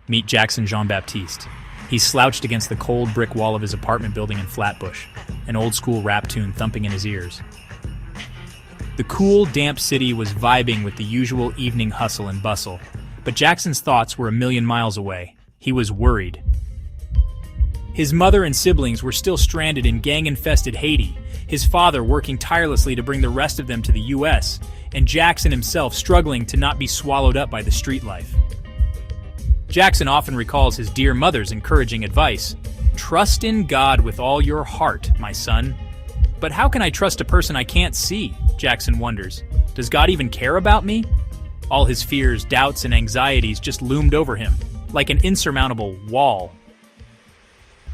Meet Jackson Jean-Baptiste. He's slouched against the cold brick wall of his apartment building in Flatbush, an old-school rap tune thumping in his ears. The cool, damp city was vibing with the usual evening hustle and bustle, but Jackson's thoughts were a million miles away. He was worried. His mother and siblings were still stranded in gang-infested Haiti, his father working tirelessly to bring the rest of them to the U.S., and Jackson himself struggling to not be swallowed up by the street life. Jackson often recalls his dear mother's encouraging advice, "Trust in God with all your heart, my son." But how can I trust a person I can't see? Jackson wonders. Does God even care about me? All his fears, doubts, and anxieties just loomed over him, like an insurmountable wall.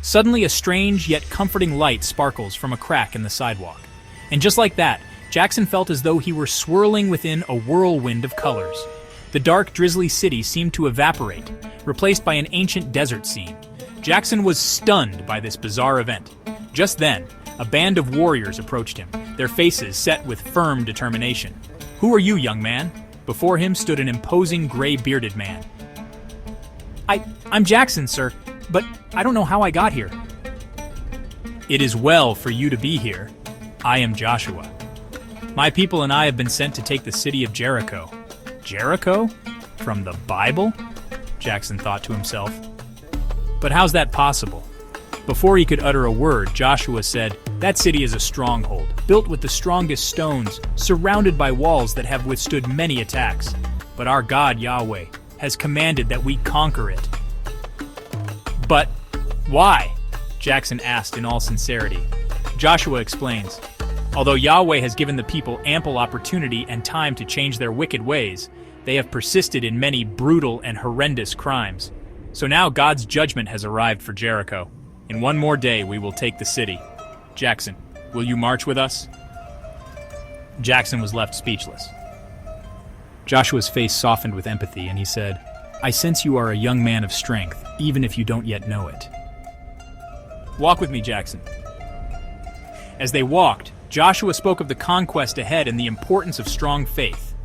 Suddenly, a strange yet comforting light sparkles from a crack in the sidewalk. And just like that, Jackson felt as though he were swirling within a whirlwind of colors. The dark, drizzly city seemed to evaporate, replaced by an ancient desert scene. Jackson was stunned by this bizarre event. Just then, a band of warriors approached him, their faces set with firm determination. "Who are you, young man?" Before him stood an imposing gray-bearded man. I'm Jackson, sir, but I don't know how I got here." "It is well for you to be here. I am Joshua. My people and I have been sent to take the city of Jericho." "Jericho? From the Bible?" Jackson thought to himself. "But how's that possible?" Before he could utter a word, Joshua said, "That city is a stronghold, built with the strongest stones, surrounded by walls that have withstood many attacks. But our God, Yahweh, has commanded that we conquer it." "But why?" Jackson asked in all sincerity. Joshua explains, "Although Yahweh has given the people ample opportunity and time to change their wicked ways, they have persisted in many brutal and horrendous crimes. So now God's judgment has arrived for Jericho. In one more day we will take the city. Jackson, will you march with us?" Jackson was left speechless. Joshua's face softened with empathy, and he said, "I sense you are a young man of strength, even if you don't yet know it." "Walk with me, Jackson." As they walked, Joshua spoke of the conquest ahead and the importance of strong faith.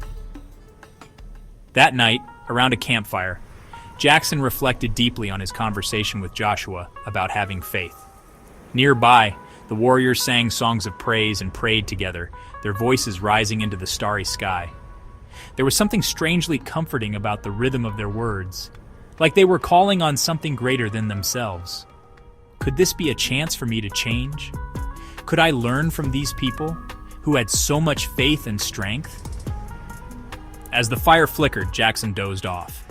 That night, around a campfire, Jackson reflected deeply on his conversation with Joshua about having faith. Nearby, the warriors sang songs of praise and prayed together, their voices rising into the starry sky. There was something strangely comforting about the rhythm of their words, like they were calling on something greater than themselves. Could this be a chance for me to change? Could I learn from these people who had so much faith and strength? As the fire flickered, Jackson dozed off.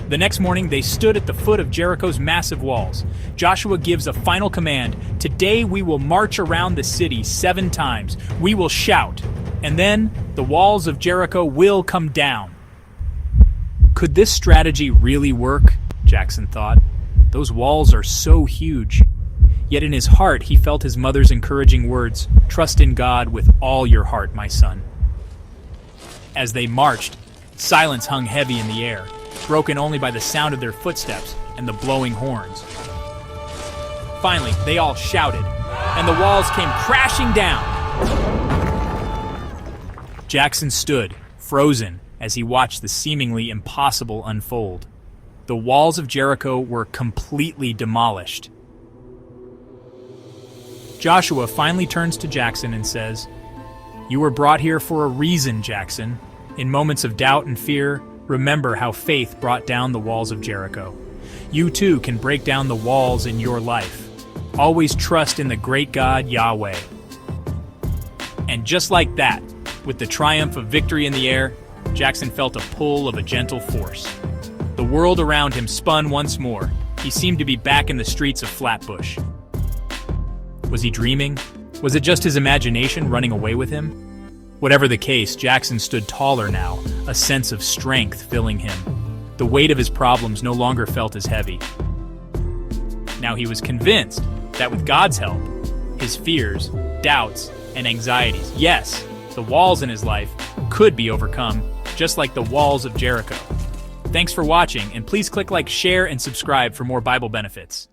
The next morning, they stood at the foot of Jericho's massive walls. Joshua gives a final command. "Today we will march around the city 7 times. We will shout, and then the walls of Jericho will come down." Could this strategy really work? Jackson thought. Those walls are so huge. Yet in his heart, he felt his mother's encouraging words, "Trust in God with all your heart, my son." As they marched, silence hung heavy in the air, broken only by the sound of their footsteps and the blowing horns. Finally, they all shouted, and the walls came crashing down. Jackson stood, frozen, as he watched the seemingly impossible unfold. The walls of Jericho were completely demolished. Joshua finally turns to Jackson and says, "You were brought here for a reason, Jackson. In moments of doubt and fear, remember how faith brought down the walls of Jericho. You too can break down the walls in your life. Always trust in the great God, Yahweh." And just like that, with the triumph of victory in the air, Jackson felt a pull of a gentle force. The world around him spun once more. He seemed to be back in the streets of Flatbush. Was he dreaming? Was it just his imagination running away with him? Whatever the case, Jackson stood taller now, a sense of strength filling him. The weight of his problems no longer felt as heavy. Now he was convinced that with God's help, his fears, doubts, and anxieties, yes, the walls in his life, could be overcome, just like the walls of Jericho. Thanks for watching, and please click like, share, and subscribe for more Bible benefits.